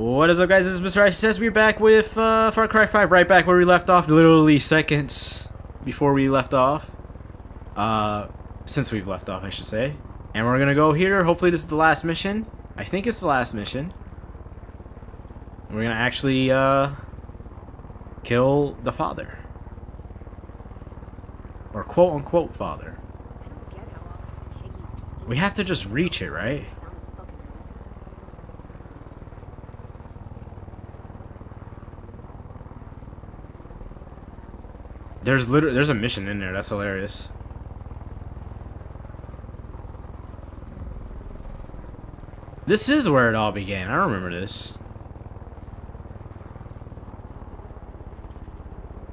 What is up, guys? This is Mr. Ice. We're back with Far Cry 5, right back where we left off, literally seconds before we left off. Since we've left off, I should say. And we're gonna go here. Hopefully this is the last mission. I think it's the last mission. We're gonna actually, kill the father. Or quote-unquote father. We have to just reach it, right? There's a mission in there. That's hilarious. This is where it all began. I remember this.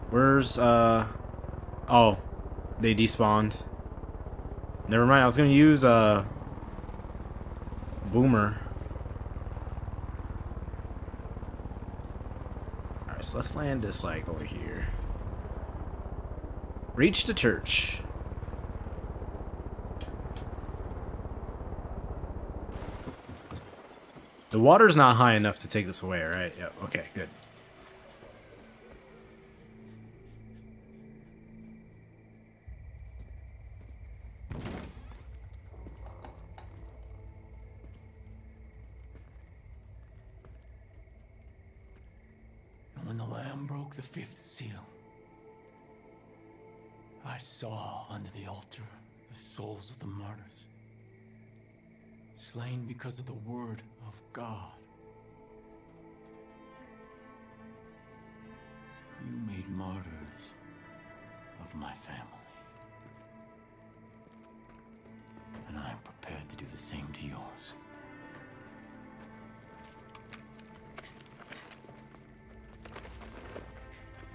Where's oh, they despawned. Never mind. I was gonna use Boomer. All right, so let's land this like over here. Reach the church. The water's not high enough to take this away, right? Yep. Okay, good. And when the Lamb broke the fifth seal, I saw under the altar the souls of the martyrs, slain because of the word of God. You made martyrs of my family, and I am prepared to do the same to yours.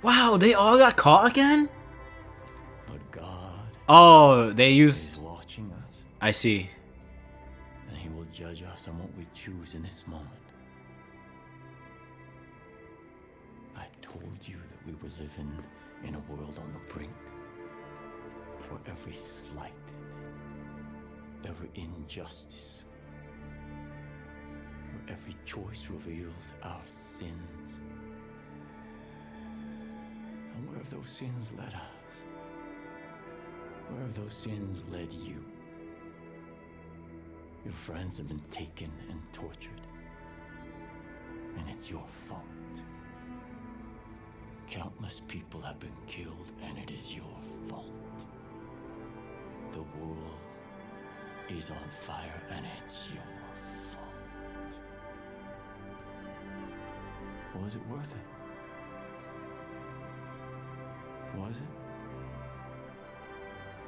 Wow, they all got caught again? God Oh, they used... is watching us, I see. and he will judge us on what we choose in this moment. I told you that we were living in a world on the brink, where every slight, every injustice, where every choice reveals our sins. And where have those sins led us? Where have those sins led you? Your friends have been taken and tortured, and it's your fault. Countless people have been killed, and it is your fault. The world is on fire, and it's your fault. Was it worth it? Was it?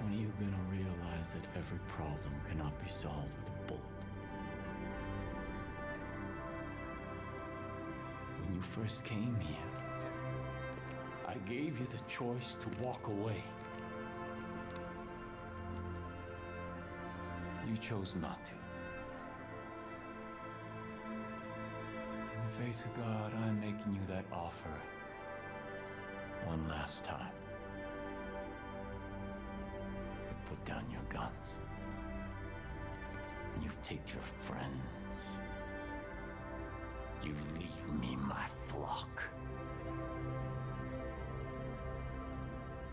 When are you gonna realize that every problem cannot be solved with a bullet? When you first came here, I gave you the choice to walk away. You chose not to. In the face of God, I'm making you that offer one last time. Put down your guns. You take your friends. You leave me my flock.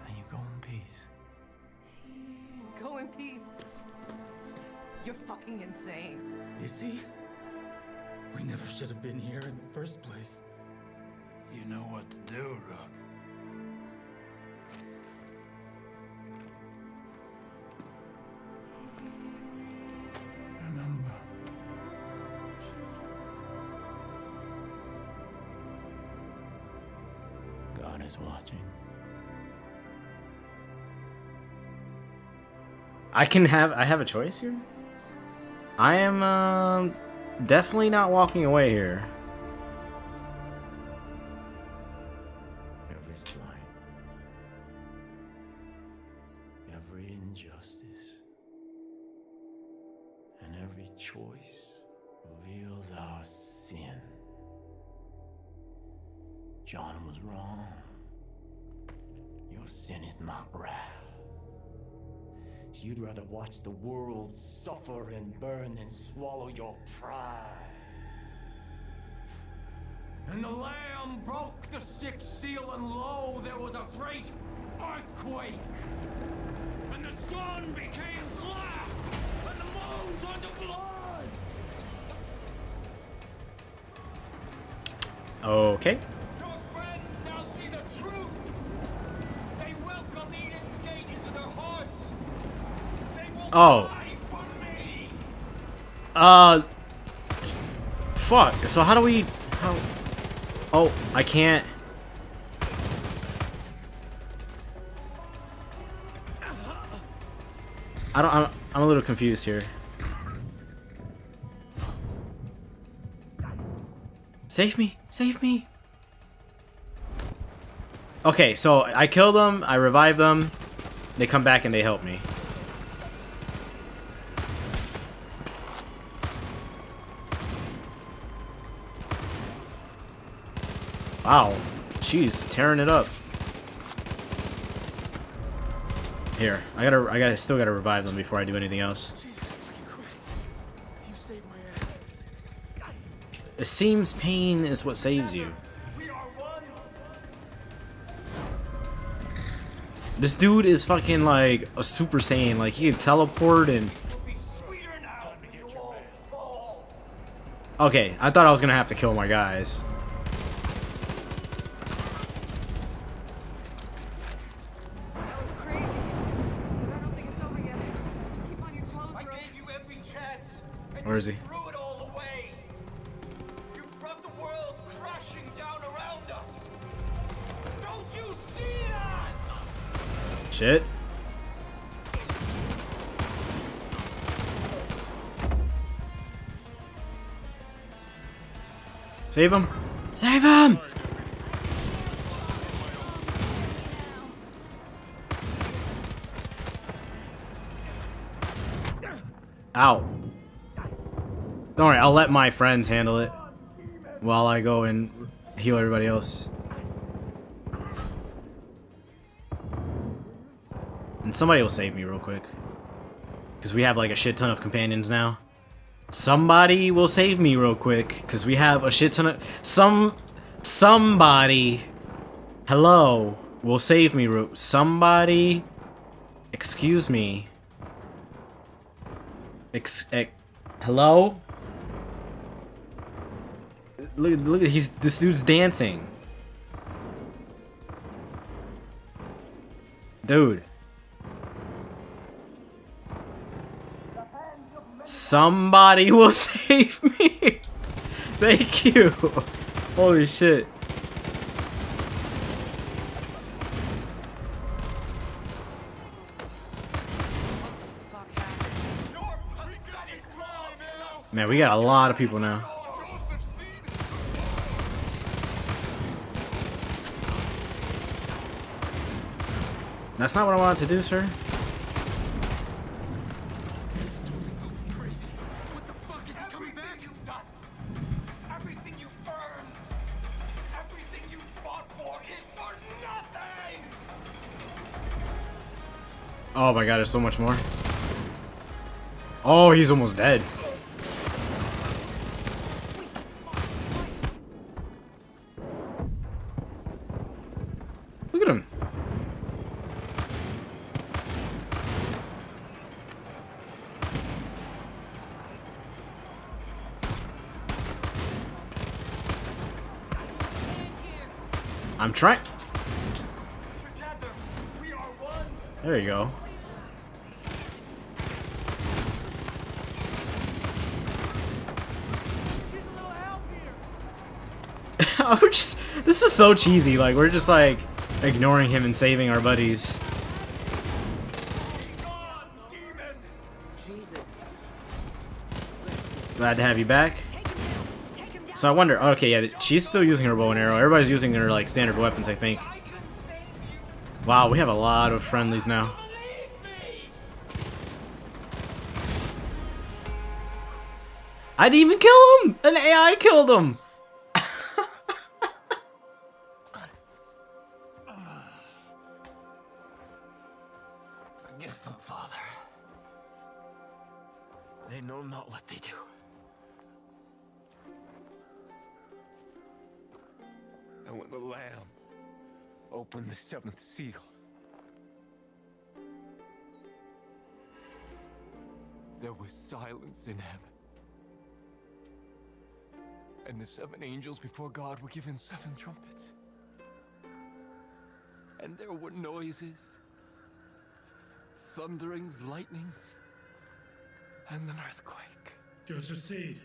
And you go in peace. Go in peace. You're fucking insane. You see? We never should have been here in the first place. You know what to do, Rook. Remember. God is watching. I have a choice here? I am, definitely not walking away here. Every slight, every injustice, and every choice reveals our sin. John was wrong. Your sin is not wrath. You'd rather watch the world suffer and burn than swallow your pride. And the Lamb broke the sixth seal, and lo, there was a great earthquake. And the sun became black, and the moon turned to blood. Okay. Your friends now see the truth. They welcome Eden's gate into their hearts. They will die for me. Fuck. So how do we... How... Oh, I can't... I'm a little confused here. Save me! Save me! Okay, so I kill them, I revive them, they come back and they help me. Wow, she's tearing it up. Here, I still gotta revive them before I do anything else. You saved my ass. It seems pain is what saves you. We are one. This dude is fucking like a Super Saiyan, like he can teleport and... It'll be sweeter now. You all fall. Okay, I thought I was gonna have to kill my guys. That was crazy. But I don't think it's over yet. Keep on your toes, I Rogue. gave you every chance. And Where is you he? threw it all away. You've brought the world crashing down around us. Don't you see that? Shit. Save him! Save him! Ow. Don't worry, I'll let my friends handle it while I go and heal everybody else. And somebody will save me real quick. Because we have like a shit ton of companions now. Somebody will save me real quick. Because we have a shit ton of... Somebody... Hello. Will save me somebody... Excuse me. Hello? Look, this dude's dancing. Dude. Somebody will save me. Thank you. Holy shit. Fuck happened. Man, we got a lot of people now. That's not what I wanted to do, sir. What the fuck is he coming back? You've done, everything you've earned, everything you fought for is for nothing. Oh my god, there's so much more. Oh, he's almost dead. Look at him. I'm trying. Together, we are one. There you go. Need a little help here. We're just... This is so cheesy. Like, we're just like ignoring him and saving our buddies. Be gone, demon. Jesus. Glad to have you back. Take him down. Take him down. So I wonder... Okay, yeah, she's still using her bow and arrow. Everybody's using their, like, standard weapons, I think. I can save you. Wow, we have a lot of friendlies now. Believe me. I didn't even kill him! An AI killed him! Forgive them, Father. They know not what they do. And when the Lamb opened the seventh seal, there was silence in heaven. And the seven angels before God were given seven trumpets. And there were noises, thunderings, lightnings, and an earthquake. Joseph Seed,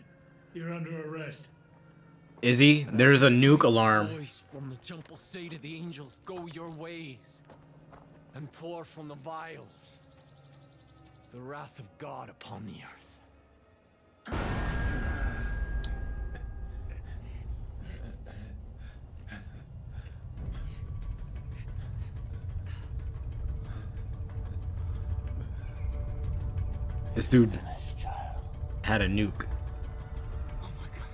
you're under arrest. Is he? There's a nuke A alarm. voice from the temple say to the angels, go your ways, and pour from the vials the wrath of God upon the earth. This dude had a nuke. Oh my God.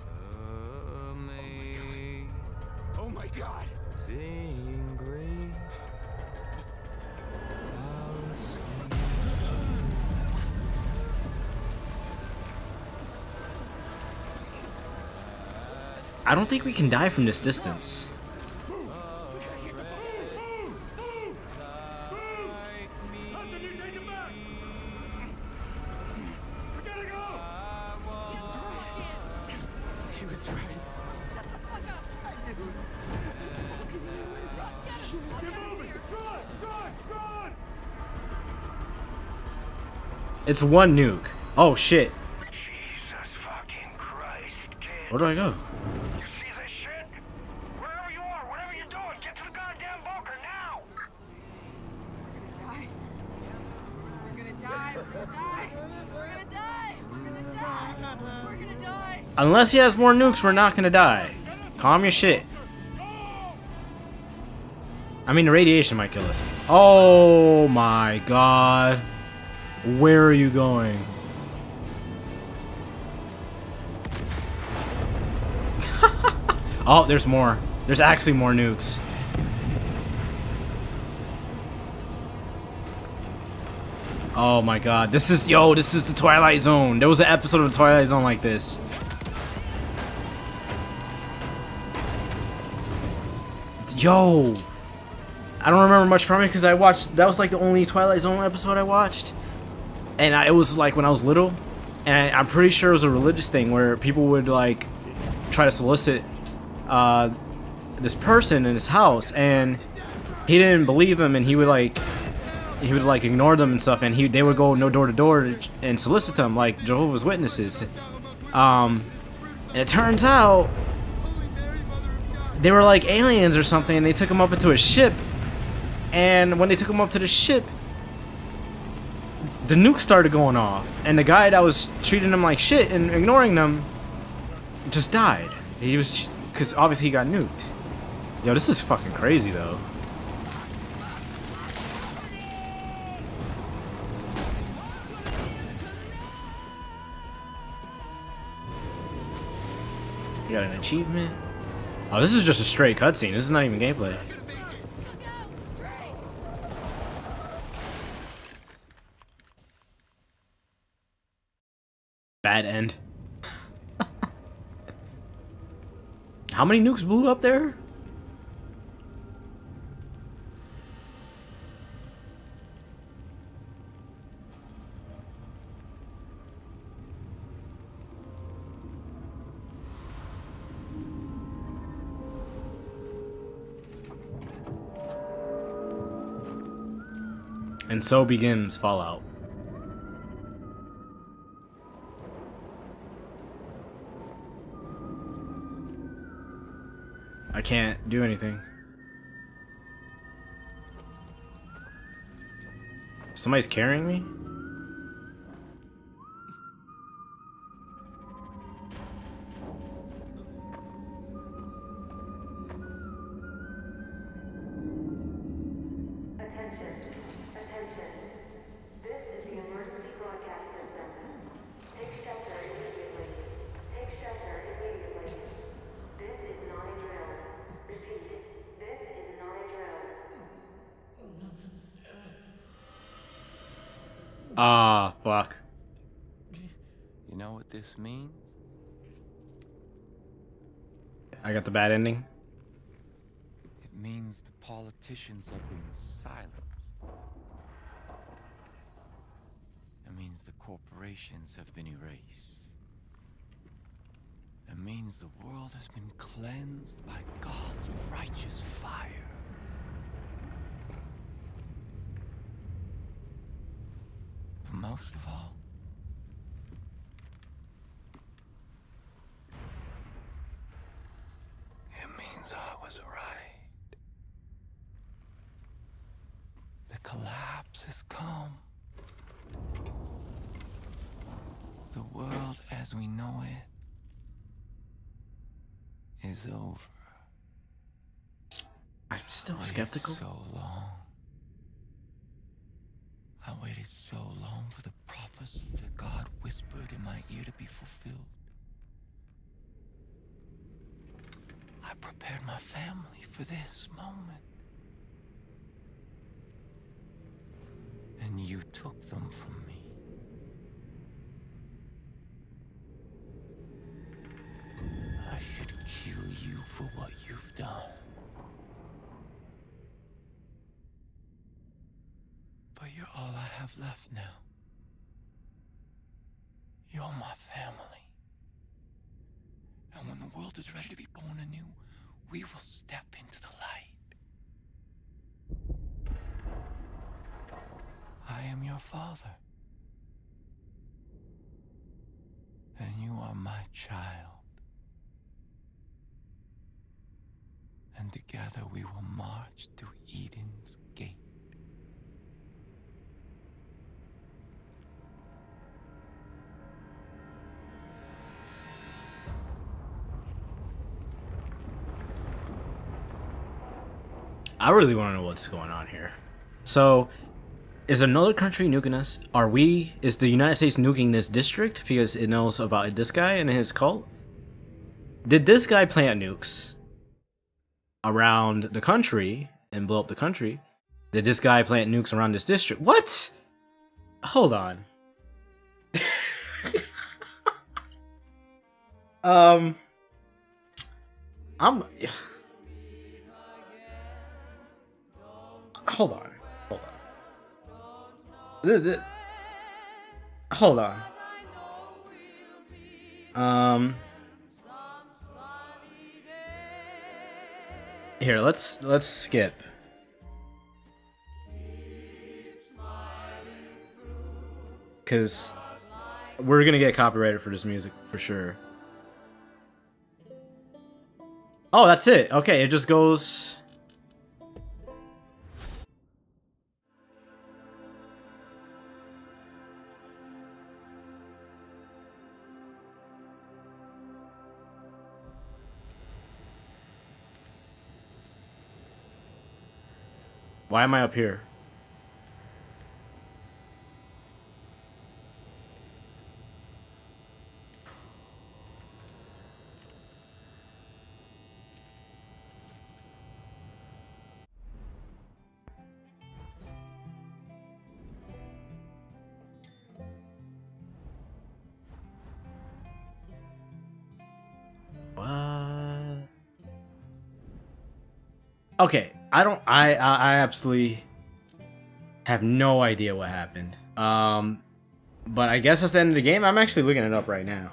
Oh my God. Sing great. I don't think we can die from this distance. Hudson, you take it back! We gotta go! He was right. Shut the fuck up! Get moving! Run! It's one nuke. Oh shit. Jesus fucking Christ, kid. Where do I go? You see this shit? Wherever you are, whatever you're doing, get to the goddamn bunker now! We're gonna die. We're gonna die. We're gonna die. We're gonna die. We're gonna die. Unless he has more nukes, we're not gonna die. Calm your shit. I mean, the radiation might kill us. Oh my god. Where are you going? Oh, there's more. There's actually more nukes. Oh my god. This is the Twilight Zone. There was an episode of the Twilight Zone like this. Yo. I don't remember much from it because that was like the only Twilight Zone episode I watched. And it was like when I was little. And I'm pretty sure it was a religious thing where people would like try to solicit this person in his house, and he didn't believe him, and he would like ignore them and stuff, and they would go no door to door and solicit them like Jehovah's Witnesses. And it turns out they were like aliens or something, and they took him up into a ship. And when they took him up to the ship, the nuke started going off, and the guy that was treating them like shit and ignoring them just died. He was, because obviously he got nuked. Yo, this is fucking crazy though. You got an achievement? Oh, this is just a straight cutscene. This is not even gameplay. Bad end. How many nukes blew up there? And so begins Fallout. I can't do anything. Somebody's carrying me? Attention. This is the emergency broadcast system. Take shelter immediately. This is not a drill. Repeat, this is not a drill. Ah, fuck. You know what this means? I got the bad ending. It means the politicians have been silenced. It means the corporations have been erased. It means the world has been cleansed by God's righteous fire. But most of all, it means I was right. The collapse has come. The world as we know it is over. I'm still Waited skeptical. so long. I waited so long for the prophecy that God whispered in my ear to be fulfilled. I prepared my family for this moment. And you took them from me. I should kill you for what you've done. But you're all I have left now. You're my family. And when the world is ready to be born anew, we will step into the light. I am your father. And you are my child. And together we will march to Eden's gate. I really want to know what's going on here. So, is another country nuking us? Is the United States nuking this district because it knows about this guy and his cult? Did this guy plant nukes around the country and blow up the country? Did this guy plant nukes around this district? What? Hold on. I'm... Hold on. This is... Hold on. Here, let's skip. Cause we're gonna get copyrighted for this music for sure. Oh, that's it. Okay, it just goes. Why am I up here? What? Okay, I absolutely have no idea what happened. But I guess that's the end of the game. I'm actually looking it up right now.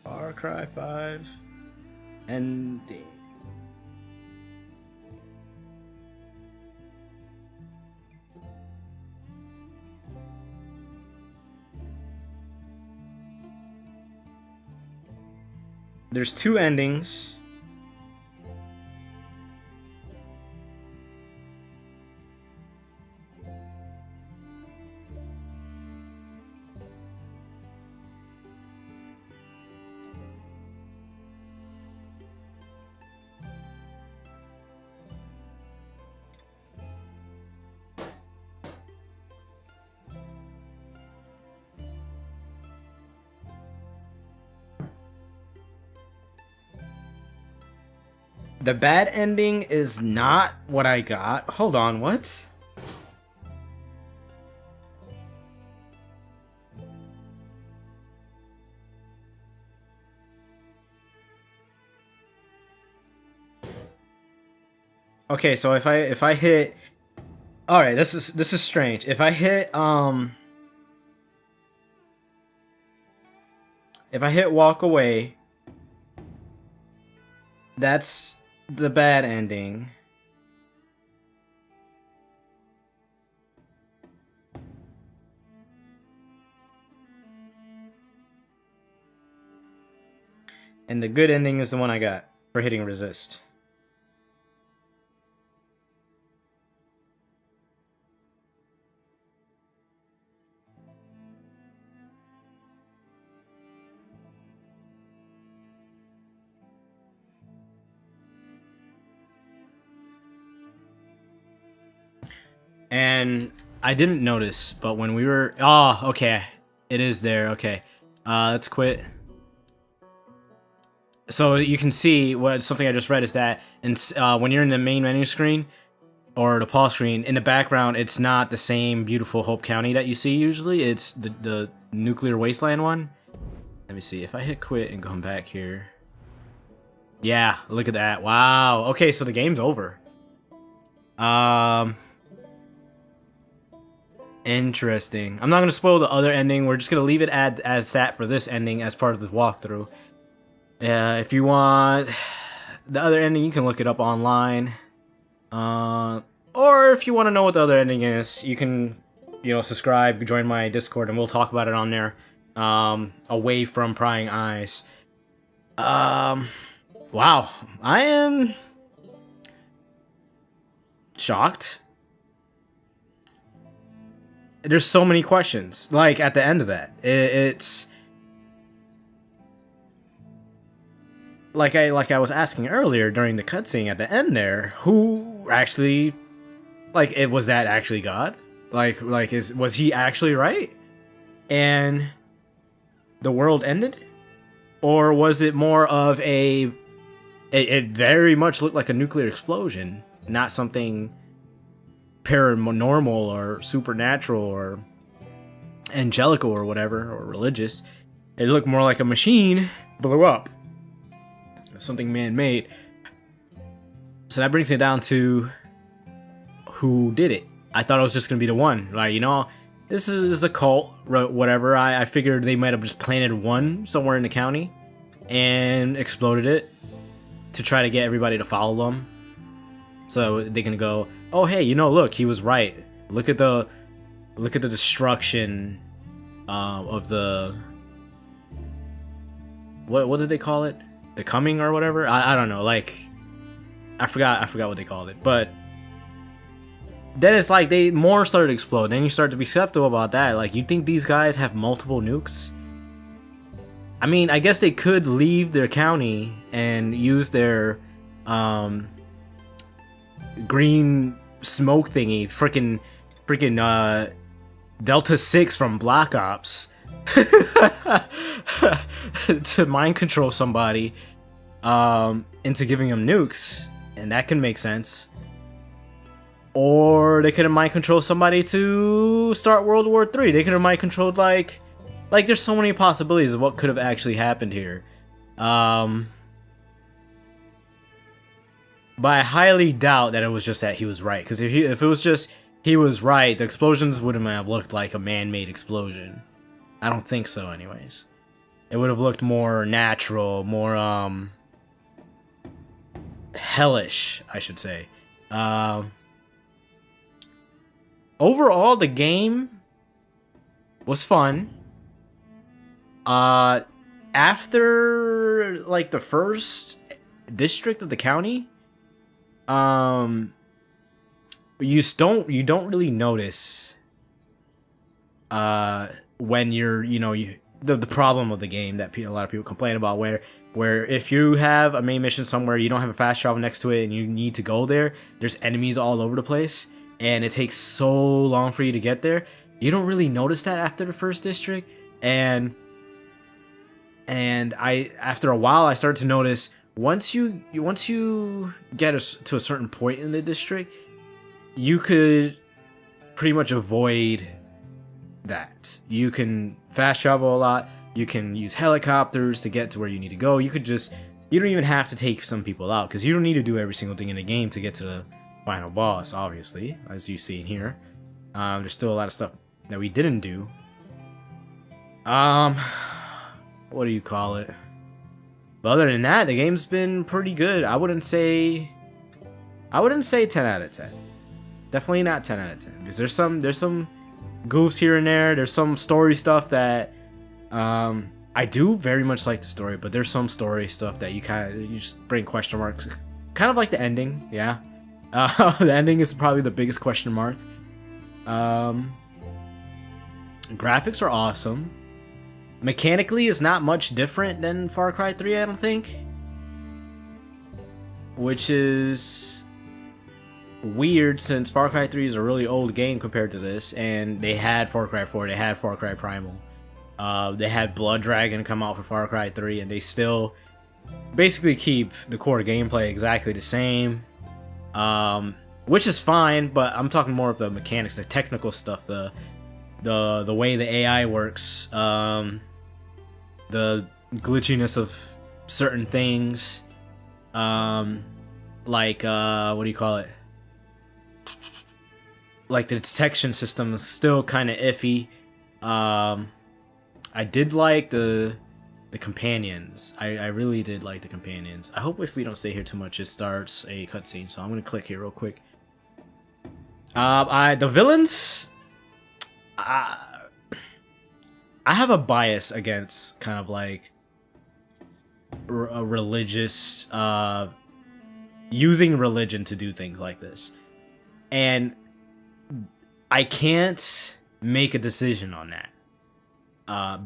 Far Cry 5 ending. There's two endings. The bad ending is not what I got. Hold on, what? Okay, so if I hit, all right, this is strange. If I hit walk away, that's the bad ending. And the good ending is the one I got for hitting resist. And I didn't notice, but when we were... Oh, okay. It is there, okay. Let's quit. So you can see what something I just read is that when you're in the main menu screen, or the pause screen, in the background, it's not the same beautiful Hope County that you see usually. It's the nuclear wasteland one. Let me see. If I hit quit and come back here... Yeah, look at that. Wow. Okay, so the game's over. Interesting. I'm not going to spoil the other ending. We're just going to leave it as that for this ending as part of the walkthrough. Yeah, if you want the other ending, you can look it up online. Or if you want to know what the other ending is, you can, subscribe, join my Discord, and we'll talk about it on there. Away from prying eyes. Wow. I am shocked. There's so many questions, like, at the end of that. It's... Like I was asking earlier during the cutscene at the end there, who actually... was that actually God? Was he actually right? And the world ended? Or was it more of a... It very much looked like a nuclear explosion, not something paranormal or supernatural or angelical or whatever, or religious. It looked more like a machine blew up. Something man-made. So that brings it down to who did it. I thought it was just gonna be the one. This is a cult, whatever. I figured they might have just planted one somewhere in the county and exploded it to try to get everybody to follow them. So they can go, oh hey, look, he was right. Look at the destruction of the... What did they call it? The coming or whatever? I don't know, I forgot what they called it. But then it's like they more started to explode. Then you start to be skeptical about that. You think these guys have multiple nukes? I mean, I guess they could leave their county and use their green smoke thingy, freaking Delta 6 from Black Ops to mind control somebody into giving them nukes, and that can make sense. Or they could have mind controlled somebody to start World War III. They could have mind controlled like there's so many possibilities of what could have actually happened here. But I highly doubt that it was just that he was right, because if it was just he was right, the explosions wouldn't have looked like a man-made explosion. I don't think so, anyways. It would have looked more natural, more hellish, I should say. Overall, the game was fun. After the first district of the county, you don't really notice when you're the problem of the game that a lot of people complain about, where if you have a main mission somewhere, you don't have a fast travel next to it, and you need to go there, there's enemies all over the place, and it takes so long for you to get there. You don't really notice that after the first district, and after a while I started to notice once you get to a certain point in the district, you could pretty much avoid that. You can fast travel a lot. You can use helicopters to get to where you need to go. You don't even have to take some people out, because you don't need to do every single thing in the game to get to final boss, obviously, as you see in here. There's still a lot of stuff that we didn't do. What do you call it? But other than that, the game's been pretty good. I wouldn't say 10 out of 10. Definitely not 10 out of 10. Because there's some goofs here and there. There's some story stuff that I do very much like the story, but there's some story stuff that you just bring question marks. Kind of like the ending, yeah. The ending is probably the biggest question mark. Graphics are awesome. Mechanically, it's not much different than Far Cry 3, I don't think. Which is weird, since Far Cry 3 is a really old game compared to this, and they had Far Cry 4, they had Far Cry Primal. They had Blood Dragon come out for Far Cry 3, and they still basically keep the core gameplay exactly the same. Which is fine, but I'm talking more of the mechanics, the technical stuff, the way the AI works, the glitchiness of certain things, like what do you call it? Like the detection system is still kind of iffy. I did like the companions. I really did like the companions. I hope if we don't stay here too much, it starts a cutscene. So I'm gonna click here real quick. The villains. I have a bias against kind of like a religious, using religion to do things like this, and I can't make a decision on that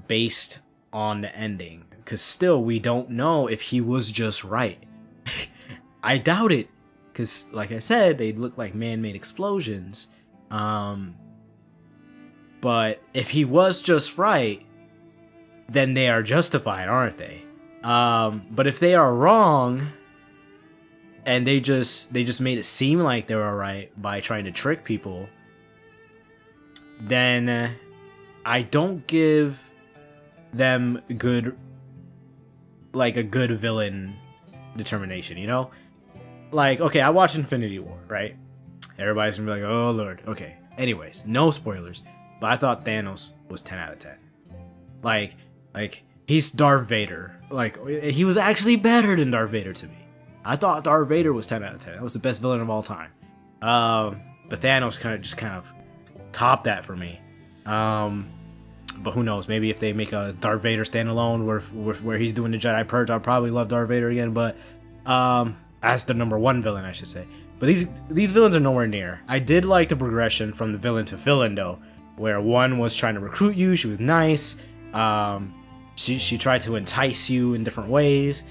based on the ending, because still we don't know if he was just right. I doubt it, because like I said, they look like man-made explosions. But if he was just right, then they are justified, aren't they? But if they are wrong, and they just made it seem like they were right by trying to trick people, then I don't give them a good villain determination, you know? Like, okay, I watched Infinity War, right? Everybody's gonna be like, oh lord, okay. Anyways, no spoilers, but I thought Thanos was 10 out of 10. Like, he's Darth Vader. Like, he was actually better than Darth Vader to me. I thought Darth Vader was 10 out of 10. That was the best villain of all time. But Thanos kind of topped that for me. But who knows? Maybe if they make a Darth Vader standalone where he's doing the Jedi Purge, I'll probably love Darth Vader again. But as the number one villain, I should say. But these villains are nowhere near. I did like the progression from the villain to villain though, where one was trying to recruit you. She was nice. She tried to entice you in different ways.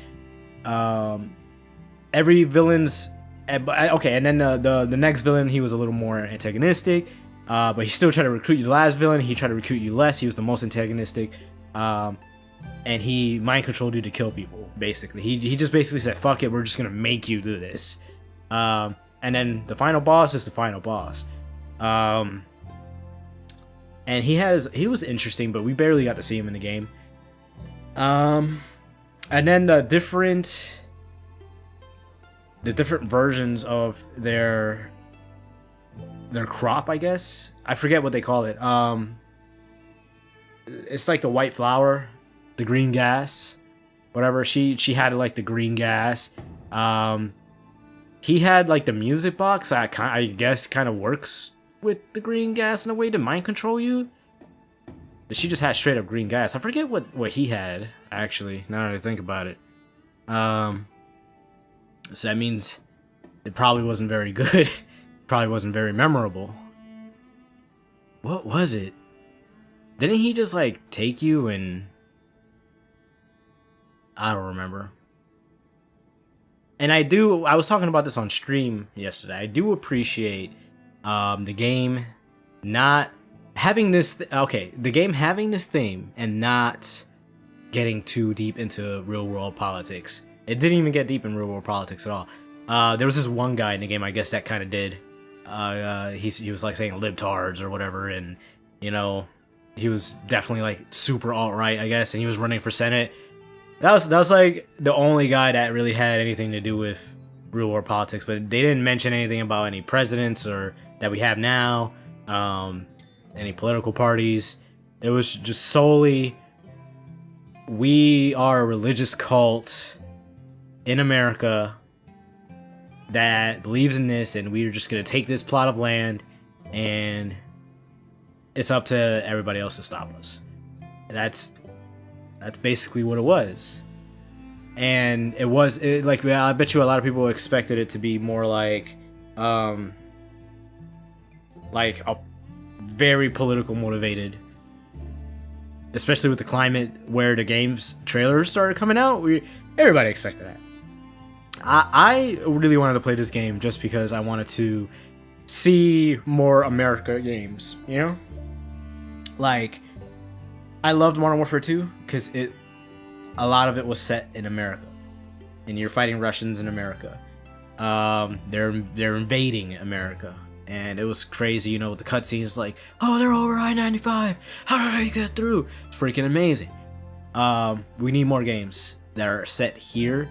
Every villain's okay, and then the next villain, he was a little more antagonistic. But he still tried to recruit you. The last villain, he tried to recruit you less. He was the most antagonistic. And he mind controlled you to kill people, basically. He just basically said, fuck it, we're just gonna make you do this. And then the final boss is the final boss. And he was interesting, but we barely got to see him in the game. And then the different versions of their crop, I guess. I forget what they call it. It's like the white flower, the green gas, whatever. She had like the green gas. He had like the music box that I guess kind of works with the green gas in a way to mind control you. But she just had straight up green gas. I forget what he had, actually, now that I think about it. So that means it probably wasn't very good. Probably wasn't very memorable. What was it? Didn't he just like take you and I don't remember. And I was talking about this on stream yesterday. I do appreciate the game not having this the game having this theme and not getting too deep into real world politics. It didn't even get deep in real world politics at all. There was this one guy in the game, I guess, that kind of did. He was like saying libtards or whatever, and you know, he was definitely like super alt-right, I guess, and he was running for Senate. That was like the only guy that really had anything to do with real world politics, but they didn't mention anything about any presidents or that we have now, any political parties. It was just solely, we are a religious cult in America that believes in this, and we're just gonna take this plot of land, and it's up to everybody else to stop us. And that's basically what it was. And like, I bet you a lot of people expected it to be more like a very political motivated, especially with the climate where the game's trailers started coming out. Everybody expected that. I really wanted to play this game just because I wanted to see more America games, you know? Like, I loved Modern Warfare 2 because a lot of it was set in America, and you're fighting Russians in America. They're invading America, and it was crazy, you know, with the cutscenes like, oh, they're over I-95. How do you get through? It's freaking amazing. We need more games that are set here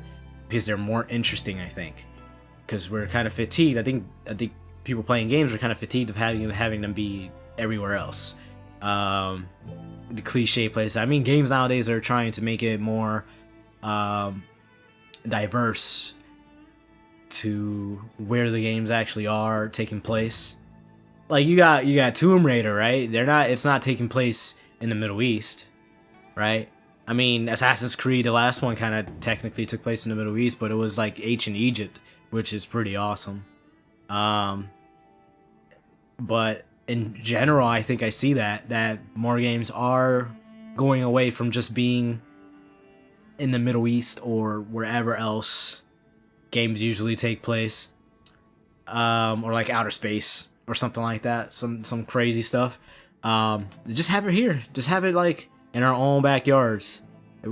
because they're more interesting, I think. Because we're kind of fatigued. I think people playing games are kind of fatigued of having them be everywhere else. The cliche place. I mean, games nowadays are trying to make it more diverse to where the games actually are taking place. Like you got Tomb Raider, right? It's not taking place in the Middle East, right? I mean, Assassin's Creed, the last one, kind of technically took place in the Middle East, but it was like ancient Egypt, which is pretty awesome. But in general, I think I see that more games are going away from just being in the Middle East or wherever else games usually take place, or like outer space or something like that, some crazy stuff. Just have it here, just have it like in our own backyards.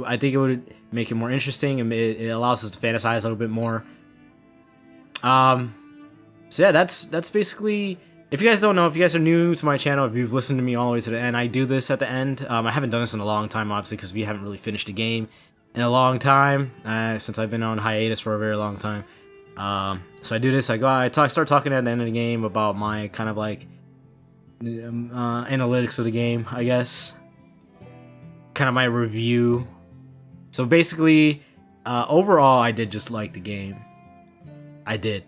I think it would make it more interesting, and it allows us to fantasize a little bit more. So yeah, that's basically. If you guys don't know, if you guys are new to my channel, if you've listened to me all the way to the end, I do this at the end. I haven't done this in a long time, obviously, because we haven't really finished a game in a long time, since I've been on hiatus for a very long time. So I do this, I start talking at the end of the game about my kind of like analytics of the game, I guess. Kind of my review. So basically, overall, I did just like the game. I did.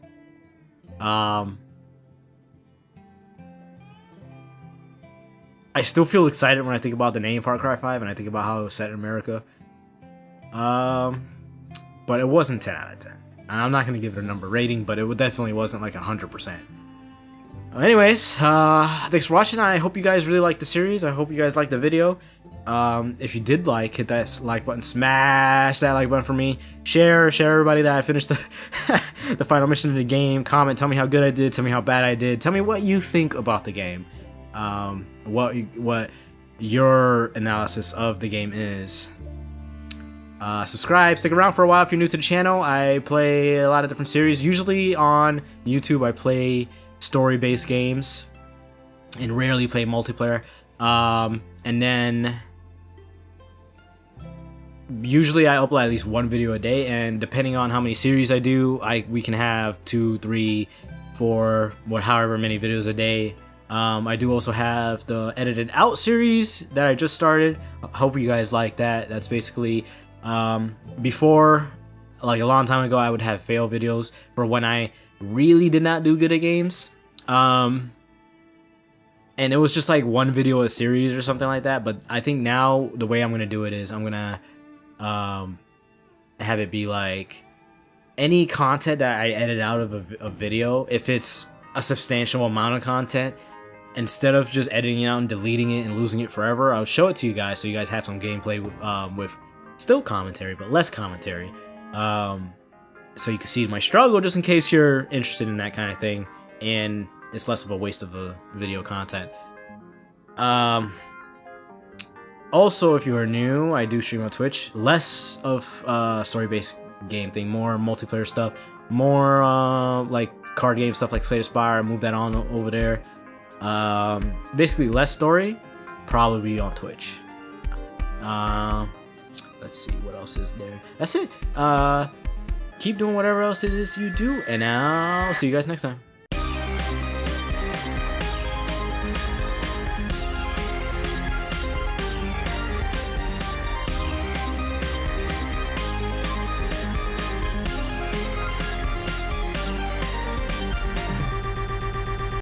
I still feel excited when I think about the name Far Cry 5 and I think about how it was set in America. But it wasn't 10 out of 10. And I'm not going to give it a number rating, but it definitely wasn't like 100%. Anyways, thanks for watching. I hope you guys really liked the series. I hope you guys liked the video. If you did hit that like button, smash that like button for me. Share everybody that I finished the, the final mission of the game. Comment, tell me how good I did, tell me how bad I did. Tell me what you think about the game. What your analysis of the game is. Subscribe, stick around for a while if you're new to the channel. I play a lot of different series. Usually on YouTube I play story-based games and rarely play multiplayer. And then usually I upload at least one video a day, and depending on how many series I do, we can have 2, 3, 4, however many videos a day. I do also have the edited out series that I just started. I hope you guys like that. That's basically before, like a long time ago, I would have fail videos for when I really did not do good at games. And it was just like one video a series or something like that. But I think now the way I'm gonna do it is I'm gonna have it be like any content that I edit out of a video, if it's a substantial amount of content, instead of just editing it out and deleting it and losing it forever, I'll show it to you guys so you guys have some gameplay with still commentary, but less commentary. So you can see my struggle, just in case you're interested in that kind of thing, and it's less of a waste of a video content. Also, if you are new, I do stream on Twitch. Less of story-based game thing, more multiplayer stuff, more like card game stuff like Slay the Spire. Move that on over there. Basically less story, probably on Twitch. Let's see what else is there. That's it. keep doing whatever else it is you do, and I'll see you guys next time.